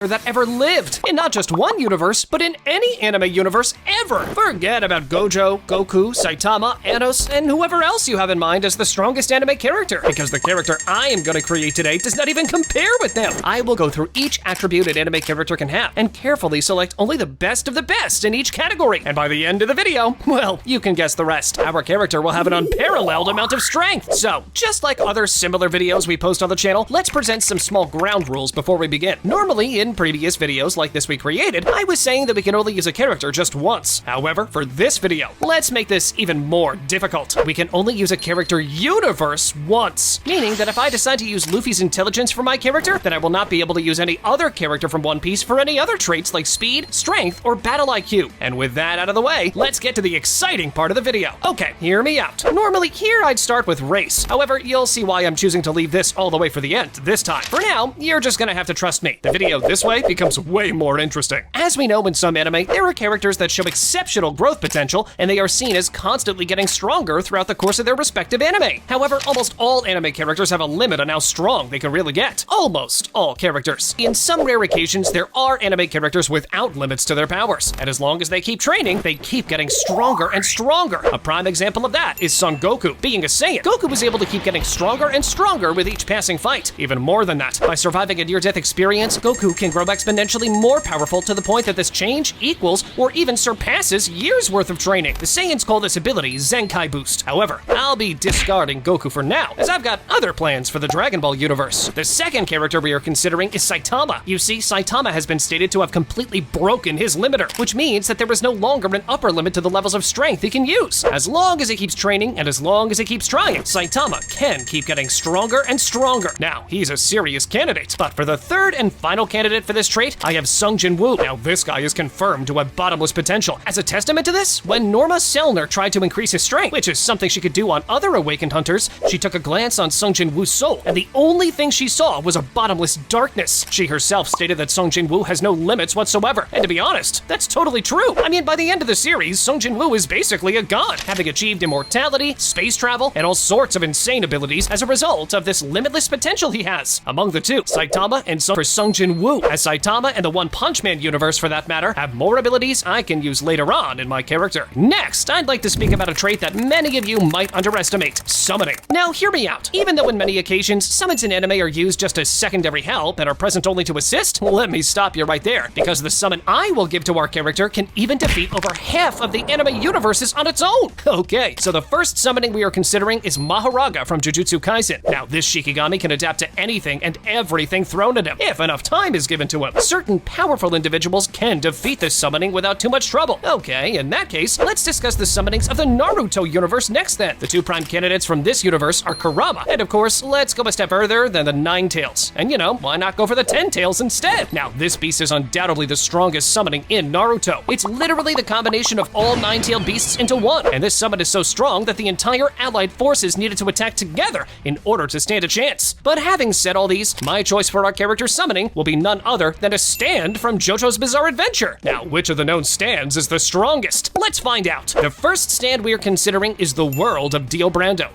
that ever lived, in not just one universe, but in any anime universe ever. Forget about Gojo, Goku, Saitama, Anos, and whoever else you have in mind as the strongest anime character, because the character I am gonna create today does not even compare with them. I will go through each attribute an anime character can have, and carefully select only the best of the best in each category. And by the end of the video, well, you can guess the rest. Our character will have an unparalleled amount of strength. So, just like other similar videos we post on the channel, let's present some small ground rules before we begin. Normally, in previous videos like this we created, I was saying that we can only use a character just once. However, for this video, let's make this even more difficult. We can only use a character universe once, meaning that if I decide to use Luffy's intelligence for my character, then I will not be able to use any other character from One Piece for any other traits like speed, strength, or battle IQ. And with that out of the way, let's get to the exciting part of the video. Okay, hear me out. Normally here I'd start with race. However, you'll see why I'm choosing to leave this all the way for the end this time. For now, you're just gonna have to trust me. The video this way becomes way more interesting. As we know in some anime, there are characters that show exceptional growth potential, and they are seen as constantly getting stronger throughout the course of their respective anime. However, almost all anime characters have a limit on how strong they can really get. Almost all characters. In some rare occasions, there are anime characters without limits to their powers, and as long as they keep training, they keep getting stronger and stronger. A prime example of that is Son Goku. Being a Saiyan, Goku was able to keep getting stronger and stronger with each passing fight. Even more than that, by surviving a near-death experience, Goku can grow exponentially more powerful to the point that this change equals or even surpasses years worth of training. The Saiyans call this ability Zenkai Boost. However, I'll be discarding Goku for now, as I've got other plans for the Dragon Ball universe. The second character we are considering is Saitama. You see, Saitama has been stated to have completely broken his limiter, which means that there is no longer an upper limit to the levels of strength he can use. As long as he keeps training and as long as he keeps trying, Saitama can keep getting stronger and stronger. Now, he's a serious candidate, but for the third and final candidate for this trait, I have Sung Jin Woo. Now, this guy is confirmed to have bottomless potential. As a testament to this, when Norma Selner tried to increase his strength, which is something she could do on other awakened hunters, she took a glance on Sung Jin Woo's soul, and the only thing she saw was a bottomless darkness. She herself stated that Sung Jin Woo has no limits whatsoever, and to be honest, that's totally true. I mean, by the end of the series, Sung Jin Woo is basically a god, having achieved immortality, space travel, and all sorts of insane abilities as a result of this limitless potential he has. Among the two, Saitama and Sung Jin Woo, as Saitama and the One Punch Man universe for that matter, have more abilities I can use later on in my character. Next, I'd like to speak about a trait that many of you might underestimate: summoning. Now, hear me out. Even though in many occasions, summons in anime are used just as secondary help and are present only to assist, let me stop you right there, because the summon I will give to our character can even defeat over half of the anime universes on its own. Okay, so the first summoning we are considering is Mahoraga from Jujutsu Kaisen. Now, this Shikigami can adapt to anything and everything thrown at him, if enough time is given to him. Certain powerful individuals can defeat this summoning without too much trouble. Okay, in that case, let's discuss the summonings of the Naruto universe next then. The two prime candidates from this universe are Kurama, and of course, let's go a step further than the 9 tails. And you know, why not go for the 10 tails instead? Now, this beast is undoubtedly the strongest summoning in Naruto. It's literally the combination of all 9-tailed beasts into one, and this summon is so strong that the entire allied forces needed to attack together in order to stand a chance. But having said all these, my choice for our character summoning will be none other than a stand from JoJo's Bizarre Adventure. Now, which of the known stands is the strongest? Let's find out. The first stand we are considering is the World of Dio Brando.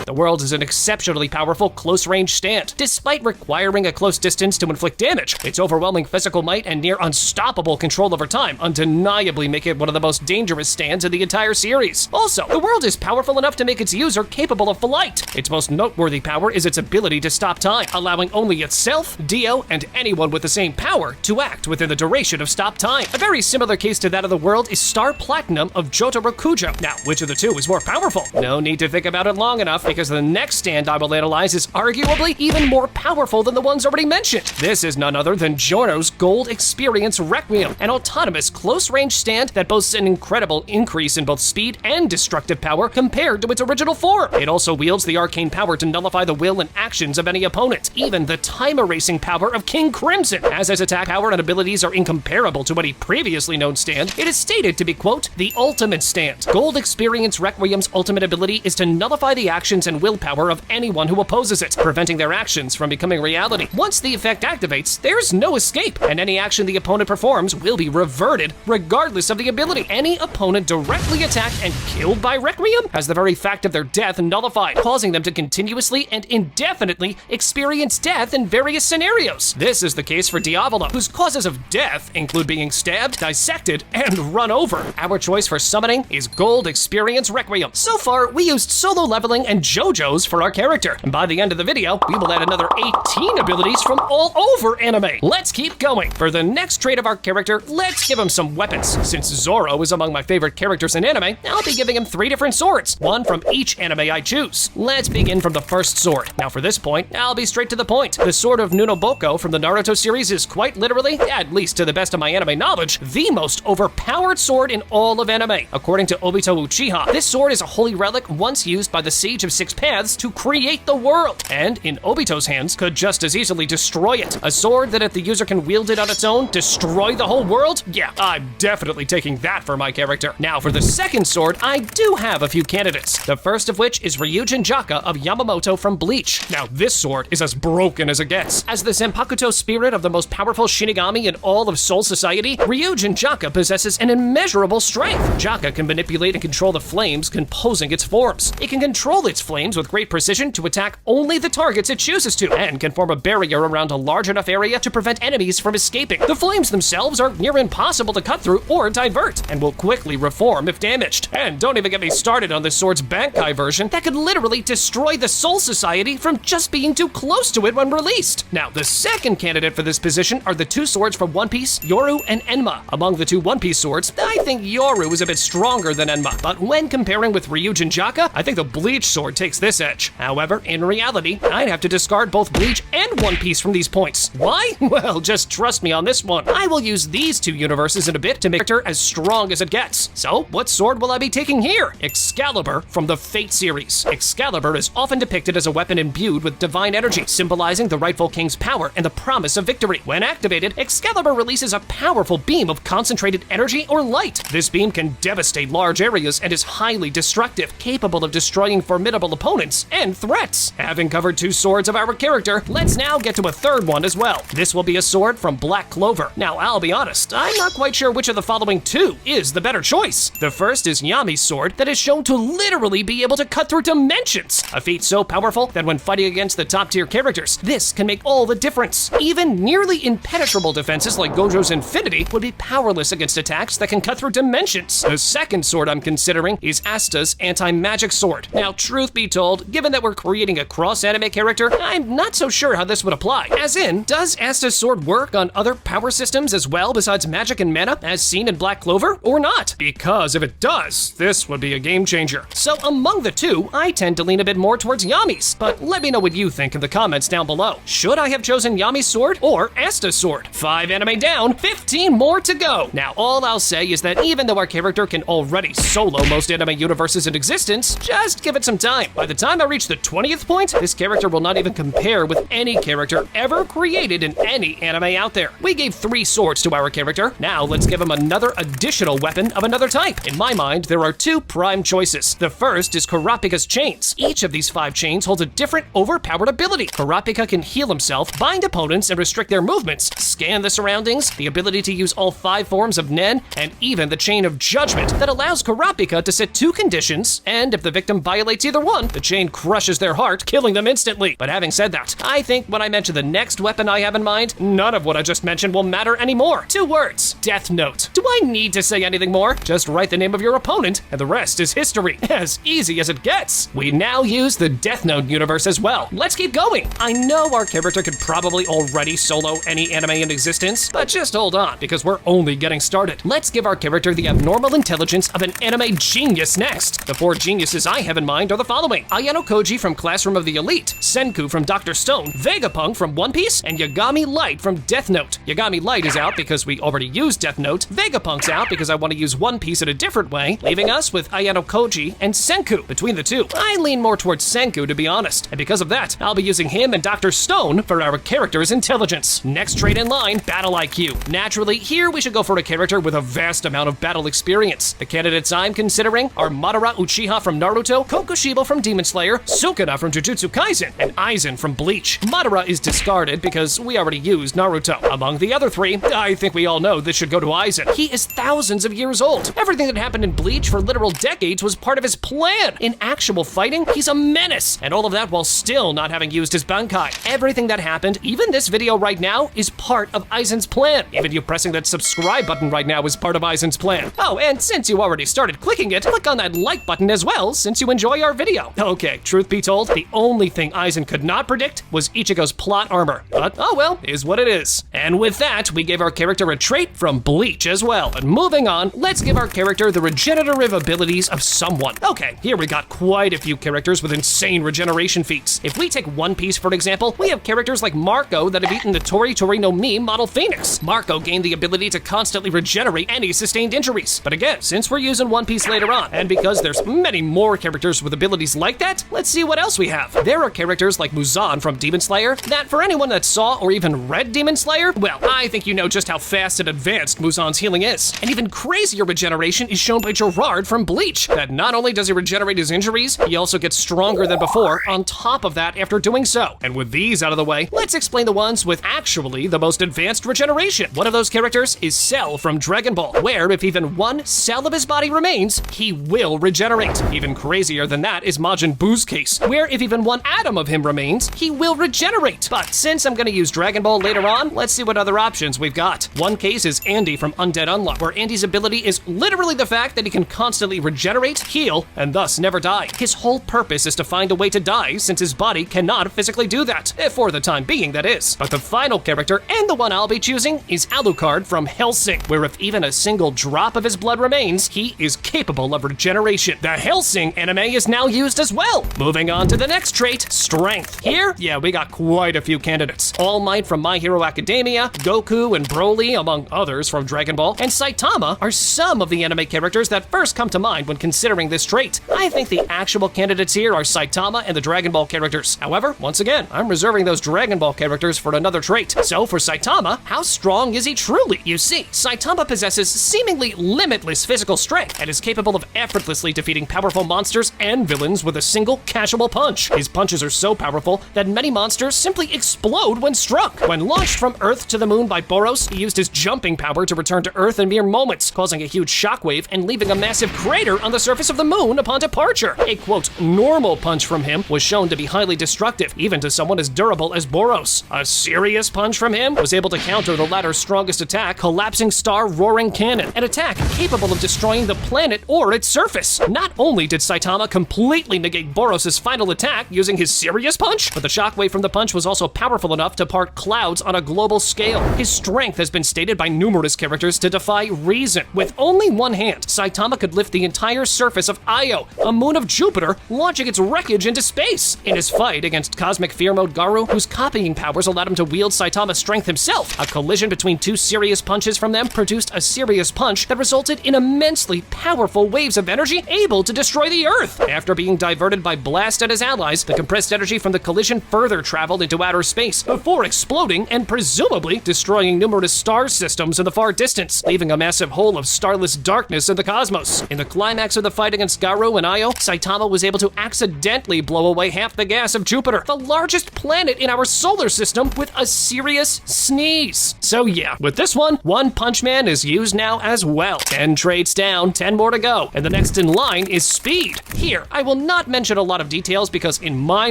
The World is an exceptionally powerful close-range stand. Despite requiring a close distance to inflict damage, its overwhelming physical might and near unstoppable control over time undeniably make it one of the most dangerous stands in the entire series. Also, the World is powerful enough to make its user capable of flight. Its most noteworthy power is its ability to stop time, allowing only itself, Dio, and anyone with the same power to act within the duration of stop time. A very similar case to that of the World is Star Platinum of Jotaro Kujo. Now, which of the two is more powerful? No need to think about it long enough, because the next stand I will analyze is arguably even more powerful than the ones already mentioned. This is none other than Giorno's Gold Experience Requiem, an autonomous close-range stand that boasts an incredible increase in both speed and destructive power compared to its original form. It also wields the arcane power to nullify the will and actions of any opponent, even the time-erasing power of King Crimson. As his attack power and abilities are incomparable to any previously known stand, it is stated to be, quote, the ultimate stand. Gold Experience Requiem's ultimate ability is to nullify the actions intelligence and willpower of anyone who opposes it, preventing their actions from becoming reality. Once the effect activates, there's no escape, and any action the opponent performs will be reverted regardless of the ability. Any opponent directly attacked and killed by Requiem has the very fact of their death nullified, causing them to continuously and indefinitely experience death in various scenarios. This is the case for Diavolo, whose causes of death include being stabbed, dissected, and run over. Our choice for summoning is Gold Experience Requiem. So far, we used solo leveling and JoJo's for our character, and by the end of the video, we will add another 18 abilities from all over anime. Let's keep going. For the next trait of our character, let's give him some weapons. Since Zoro is among my favorite characters in anime, I'll be giving him 3 different swords, one from each anime I choose. Let's begin from the first sword. Now for this point, I'll be straight to the point. The sword of Nunoboko from the Naruto series is quite literally, at least to the best of my anime knowledge, the most overpowered sword in all of anime. According to Obito Uchiha, this sword is a holy relic once used by the Sage of Six Paths to create the world, and in Obito's hands could just as easily destroy it. A sword that if the user can wield it on its own, destroy the whole world? Yeah, I'm definitely taking that for my character. Now for the second sword, I do have a few candidates. The first of which is Ryujin Jaka of Yamamoto from Bleach. Now this sword is as broken as it gets. As the Zanpakuto spirit of the most powerful Shinigami in all of Soul Society, Ryujin Jaka possesses an immeasurable strength. Jaka can manipulate and control the flames composing its forms. It can control its flames with great precision to attack only the targets it chooses to, and can form a barrier around a large enough area to prevent enemies from escaping. The flames themselves are near impossible to cut through or divert, and will quickly reform if damaged. And don't even get me started on this sword's Bankai version that could literally destroy the Soul Society from just being too close to it when released. Now, the second candidate for this position are the 2 swords from One Piece, Yoru and Enma. Among the 2 One Piece swords, I think Yoru is a bit stronger than Enma, but when comparing with Ryujin Jaka, I think the Bleach sword takes this edge. However, in reality, I'd have to discard both Bleach and One Piece from these points. Why? Well, just trust me on this one. I will use these 2 universes in a bit to make her as strong as it gets. So, what sword will I be taking here? Excalibur from the Fate series. Excalibur is often depicted as a weapon imbued with divine energy, symbolizing the rightful king's power and the promise of victory. When activated, Excalibur releases a powerful beam of concentrated energy or light. This beam can devastate large areas and is highly destructive, capable of destroying formidable opponents and threats. Having covered 2 swords of our character, let's now get to a third one as well. This will be a sword from Black Clover. Now, I'll be honest, I'm not quite sure which of the following 2 is the better choice. The first is Yami's sword that is shown to literally be able to cut through dimensions, a feat so powerful that when fighting against the top tier characters, this can make all the difference. Even nearly impenetrable defenses like Gojo's Infinity would be powerless against attacks that can cut through dimensions. The second sword I'm considering is Asta's anti-magic sword. Now, truth be told, given that we're creating a cross-anime character, I'm not so sure how this would apply. As in, does Asta's sword work on other power systems as well besides magic and mana, as seen in Black Clover, or not? Because if it does, this would be a game changer. So among the 2, I tend to lean a bit more towards Yami's, but let me know what you think in the comments down below. Should I have chosen Yami's sword or Asta's sword? 5 anime down, 15 more to go. Now, all I'll say is that even though our character can already solo most anime universes in existence, just give it some time. By the time I reach the 20th point, this character will not even compare with any character ever created in any anime out there. We gave 3 swords to our character. Now let's give him another additional weapon of another type. In my mind, there are 2 prime choices. The first is Kurapika's chains. Each of these 5 chains holds a different overpowered ability. Kurapika can heal himself, bind opponents and restrict their movements, scan the surroundings, the ability to use all 5 forms of Nen, and even the Chain of Judgment that allows Kurapika to set 2 conditions, and if the victim violates either one, the chain crushes their heart, killing them instantly. But having said that, I think when I mention the next weapon I have in mind, none of what I just mentioned will matter anymore. 2 words: Death Note. Do I need to say anything more? Just write the name of your opponent, and the rest is history. As easy as it gets. We now use the Death Note universe as well. Let's keep going. I know our character could probably already solo any anime in existence, but just hold on, because we're only getting started. Let's give our character the abnormal intelligence of an anime genius next. The 4 geniuses I have in mind are the following: Ayano Koji from Classroom of the Elite, Senku from Dr. Stone, Vegapunk from One Piece, and Yagami Light from Death Note. Yagami Light is out because we already used Death Note. Vegapunk's out because I want to use One Piece in a different way, leaving us with Ayano Koji and Senku. Between the 2, I lean more towards Senku, to be honest, and because of that, I'll be using him and Dr. Stone for our character's intelligence. Next trait in line, Battle IQ. Naturally, here we should go for a character with a vast amount of battle experience. The candidates I'm considering are Madara Uchiha from Naruto, Kokushibo from from Demon Slayer, Sukuna from Jujutsu Kaisen, and Aizen from Bleach. Madara is discarded because we already used Naruto. Among the other three, I think we all know this should go to Aizen. He is thousands of years old. Everything that happened in Bleach for literal decades was part of his plan. In actual fighting, he's a menace, and all of that while still not having used his Bankai. Everything that happened, even this video right now, is part of Aizen's plan. Even you pressing that subscribe button right now is part of Aizen's plan. Oh, and since you already started clicking it, click on that like button as well since you enjoy our video. Okay, truth be told, the only thing Aizen could not predict was Ichigo's plot armor. But oh well, is what it is. And with that, we gave our character a trait from Bleach as well. And moving on, let's give our character the regenerative abilities of someone. Okay, here we got quite a few characters with insane regeneration feats. If we take One Piece for an example, we have characters like Marco that have eaten the Tori Tori no Mi model Phoenix. Marco gained the ability to constantly regenerate any sustained injuries. But again, since we're using One Piece later on, and because there's many more characters with abilities like that, let's see what else we have. There are characters like Muzan from Demon Slayer that for anyone that saw or even read Demon Slayer, well, I think you know just how fast and advanced Muzan's healing is. And even crazier regeneration is shown by Gerard from Bleach, that not only does he regenerate his injuries, he also gets stronger than before on top of that after doing so. And with these out of the way, let's explain the ones with actually the most advanced regeneration. One of those characters is Cell from Dragon Ball, where if even one cell of his body remains, he will regenerate. Even crazier than that is Majin Buu's case, where if even one atom of him remains, he will regenerate. But since I'm gonna use Dragon Ball later on, let's see what other options we've got. One case is Andy from Undead Unluck, where Andy's ability is literally the fact that he can constantly regenerate, heal, and thus never die. His whole purpose is to find a way to die since his body cannot physically do that, for the time being that is. But the final character, and the one I'll be choosing, is Alucard from Hellsing, where if even a single drop of his blood remains, he is capable of regeneration. The Hellsing anime is now used as well. Moving on to the next trait, Strength. Here, yeah, we got quite a few candidates. All Might from My Hero Academia, Goku and Broly, among others from Dragon Ball, and Saitama are some of the anime characters that first come to mind when considering this trait. I think the actual candidates here are Saitama and the Dragon Ball characters. However, once again, I'm reserving those Dragon Ball characters for another trait. So for Saitama, how strong is he truly? You see, Saitama possesses seemingly limitless physical strength and is capable of effortlessly defeating powerful monsters and villains with a single casual punch. His punches are so powerful that many monsters simply explode when struck. When launched from Earth to the moon by Boros, he used his jumping power to return to Earth in mere moments, causing a huge shockwave and leaving a massive crater on the surface of the moon upon departure. A quote, normal punch from him was shown to be highly destructive, even to someone as durable as Boros. A serious punch from him was able to counter the latter's strongest attack, Collapsing Star Roaring Cannon, an attack capable of destroying the planet or its surface. Not only did Saitama completely negate Boros' final attack using his serious punch, but the shockwave from the punch was also powerful enough to part clouds on a global scale. His strength has been stated by numerous characters to defy reason. With only one hand, Saitama could lift the entire surface of Io, a moon of Jupiter, launching its wreckage into space. In his fight against Cosmic Fear Mode Garu, whose copying powers allowed him to wield Saitama's strength himself, a collision between two serious punches from them produced a serious punch that resulted in immensely powerful waves of energy able to destroy the Earth. After being diverted by Blast and his allies, the compressed energy from the collision further traveled into outer space before exploding and presumably destroying numerous star systems in the far distance, leaving a massive hole of starless darkness in the cosmos. In the climax of the fight against Garu and Io, Saitama was able to accidentally blow away half the gas of Jupiter, the largest planet in our solar system, with a serious sneeze. So yeah, with this one, One Punch Man is used now as well. 10 traits down, 10 more to go, and the next in line is Speed. Here, I will not mention a lot of details because in my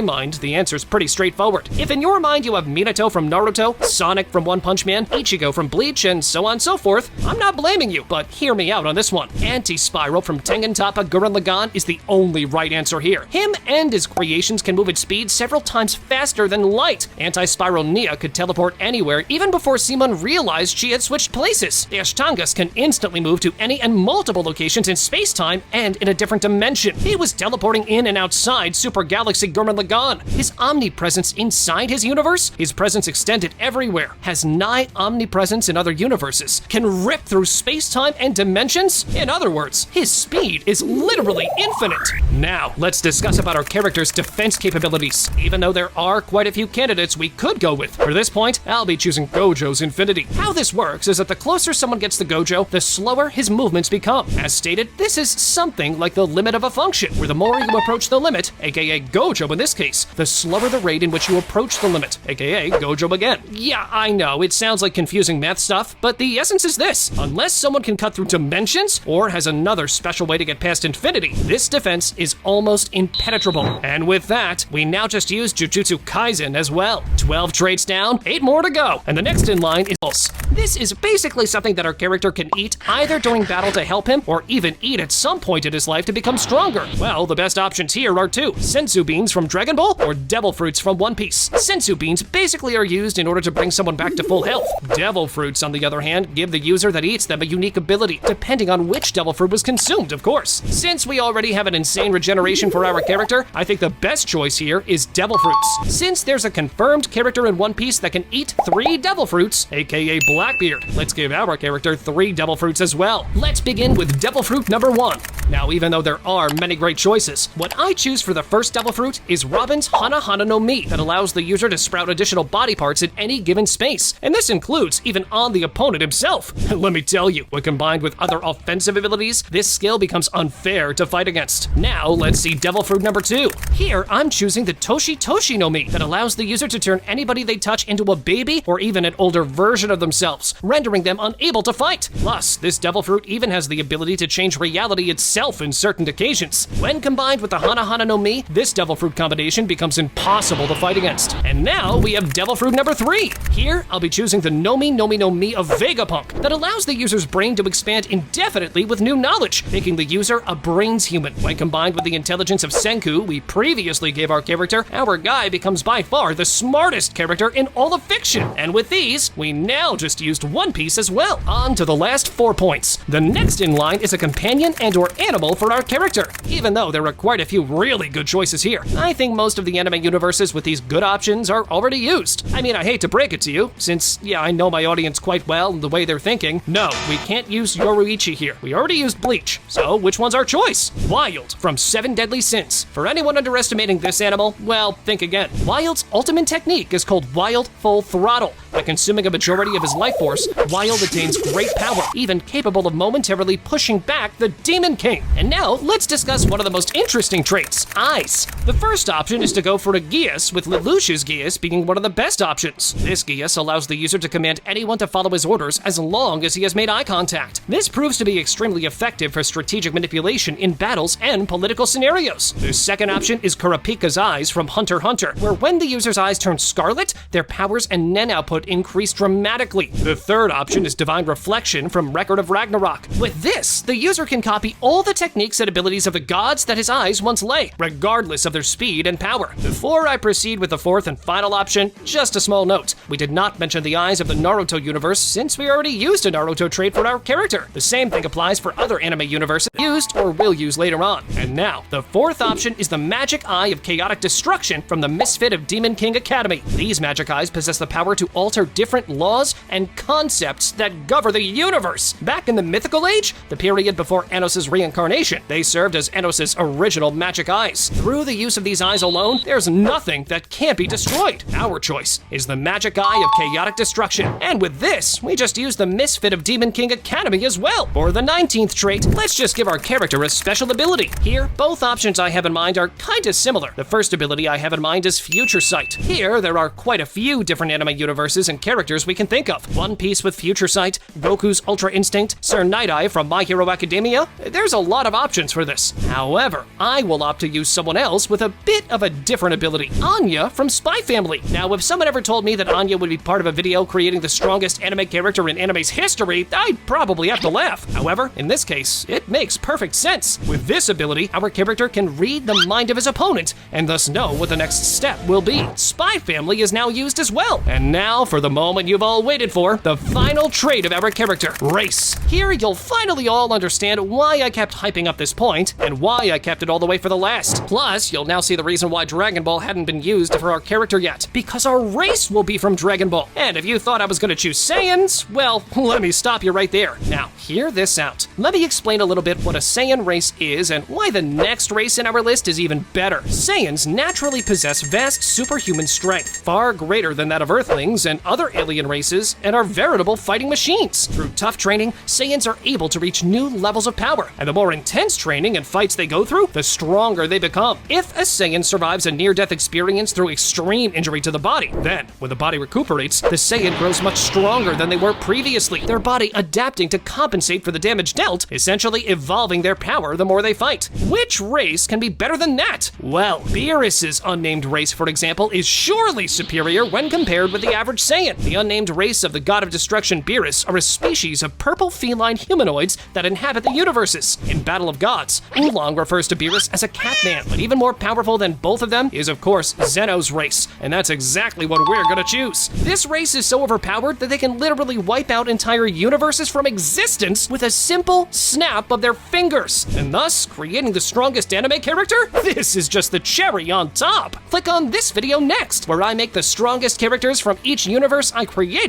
mind, the answer's pretty straightforward. If in your mind you have Minato from Naruto, Sonic from One Punch Man, Ichigo from Bleach, and so on and so forth, I'm not blaming you, but hear me out on this one. Anti-Spiral from Tengen Toppa Gurren Lagann is the only right answer here. Him and his creations can move at speed several times faster than light. Anti-Spiral Nia could teleport anywhere even before Simon realized she had switched places. The Ashtangas can instantly move to any and multiple locations in space-time and in a different dimension. He was teleporting in and outside Super Galaxy Gurren Lagann. His omnipresence inside his universe, his presence extended everywhere, has nigh omnipresence in other universes, can rip through space-time and dimensions. In other words, his speed is literally infinite. Now, let's discuss about our character's defense capabilities, even though there are quite a few candidates we could go with. For this point, I'll be choosing Gojo's Infinity. How this works is that the closer someone gets to Gojo, the slower his movements become. As stated, this is something like the limit of a function, where the more you you approach the limit, aka Gojo in this case, the slower the rate in which you approach the limit, aka Gojo again. Yeah, I know, it sounds like confusing math stuff, but the essence is this. Unless someone can cut through dimensions, or has another special way to get past infinity, this defense is almost impenetrable. And with that, we now just use Jujutsu Kaisen as well. 12 traits down, 8 more to go, and the next in line is Pulse. This is basically something that our character can eat either during battle to help him, or even eat at some point in his life to become stronger. Well, the best options here are two: Senzu beans from Dragon Ball or Devil Fruits from One Piece. Senzu beans basically are used in order to bring someone back to full health. Devil Fruits, on the other hand, give the user that eats them a unique ability, depending on which Devil Fruit was consumed, of course. Since we already have an insane regeneration for our character, I think the best choice here is Devil Fruits. Since there's a confirmed character in One Piece that can eat 3 Devil Fruits, aka Blackbeard, let's give our character 3 Devil Fruits as well. Let's begin with Devil Fruit number 1. Now, even though there are many great choices, what I choose for the first Devil Fruit is Robin's Hana Hana no Mi that allows the user to sprout additional body parts in any given space, and this includes even on the opponent himself. Let me tell you, when combined with other offensive abilities, this skill becomes unfair to fight against. Now, let's see Devil Fruit number 2. Here, I'm choosing the Toshi Toshi no Mi that allows the user to turn anybody they touch into a baby or even an older version of themselves, rendering them unable to fight. Plus, this Devil Fruit even has the ability to change reality itself in certain occasions. When combined with the Hana Hana no Mi, this Devil Fruit combination becomes impossible to fight against. And now we have Devil Fruit number 3. Here, I'll be choosing the Nomi Nomi no Mi of Vegapunk that allows the user's brain to expand indefinitely with new knowledge, making the user a brains human. When combined with the intelligence of Senku we previously gave our character, our guy becomes by far the smartest character in all of fiction. And with these, we now just used One Piece as well. On to the last 4 points. The next in line is a companion and or animal for our character. Even though there are quite a few really good choices here, I think most of the anime universes with these good options are already used. I mean, I hate to break it to you, since, yeah, I know my audience quite well and the way they're thinking. No, we can't use Yoruichi here. We already used Bleach. So, which one's our choice? Wild from 7 Deadly Sins. For anyone underestimating this animal, well, think again. Wild's ultimate technique is called Wild Full Throttle. By consuming a majority of his life force, Wild attains great power, even capable of momentarily pushing back the Demon King. And now, let's discuss one of the most interesting traits, eyes. The first option is to go for a Geass, with Lelouch's Geass being one of the best options. This Geass allows the user to command anyone to follow his orders as long as he has made eye contact. This proves to be extremely effective for strategic manipulation in battles and political scenarios. The second option is Kurapika's Eyes from Hunter x Hunter, where when the user's eyes turn scarlet, their powers and Nen output increase dramatically. The third option is Divine Reflection from Record of Ragnarok. With this, the user can copy all the techniques and abilities of the gods that his eyes once lay, regardless of their speed and power. Before I proceed with the fourth and final option, just a small note. We did not mention the eyes of the Naruto universe since we already used a Naruto trait for our character. The same thing applies for other anime universes used or will use later on. And now, the fourth option is the Magic Eye of Chaotic Destruction from the Misfit of Demon King Academy. These magic eyes possess the power to alter different laws and concepts that govern the universe. Back in the Mythical Age, the period before Anos' reincarnation, they served as Anos' original magic eyes. Through the use of these eyes alone, there's nothing that can't be destroyed. Our choice is the Magic Eye of Chaotic Destruction. And with this, we just use the Misfit of Demon King Academy as well. For the 19th trait, let's just give our character a special ability. Here, both options I have in mind are kinda similar. The first ability I have in mind is Future Sight. Here, there are quite a few different anime universes and characters we can think of. One Piece with Future Sight, Goku's Ultra Instinct, Sir Night-Eye from My Hero Academia. There's a lot of options for this. However, I will opt to use someone else with a bit of a different ability. Anya from Spy Family. Now, if someone ever told me that Anya would be part of a video creating the strongest anime character in anime's history, I'd probably have to laugh. However, in this case, it makes perfect sense. With this ability, our character can read the mind of his opponent and thus know what the next step will be. Spy Family is now used as well. And now for the moment you've all waited for, the final trait of our character, Race. Here you'll finally all understand why I kept hyping up this point and why I kept it all the way for the last. Plus, you'll now see the reason why Dragon Ball hadn't been used for our character yet, because our race will be from Dragon Ball. And if you thought I was gonna choose Saiyans, well, let me stop you right there. Now, hear this out. Let me explain a little bit what a Saiyan race is and why the next race in our list is even better. Saiyans naturally possess vast superhuman strength, far greater than that of Earthlings and other alien races, and and are veritable fighting machines. Through tough training, Saiyans are able to reach new levels of power, and the more intense training and fights they go through, the stronger they become. If a Saiyan survives a near-death experience through extreme injury to the body, then, when the body recuperates, the Saiyan grows much stronger than they were previously, their body adapting to compensate for the damage dealt, essentially evolving their power the more they fight. Which race can be better than that? Well, Beerus's unnamed race, for example, is surely superior when compared with the average Saiyan. The unnamed race of the god of destruction Beerus are a species of purple feline humanoids that inhabit the universes. In Battle of Gods, Oolong refers to Beerus as a catman, but even more powerful than both of them is, of course, Zeno's race, and that's exactly what we're gonna choose. This race is so overpowered that they can literally wipe out entire universes from existence with a simple snap of their fingers, and thus creating the strongest anime character? This is just the cherry on top. Click on this video next, where I make the strongest characters from each universe I created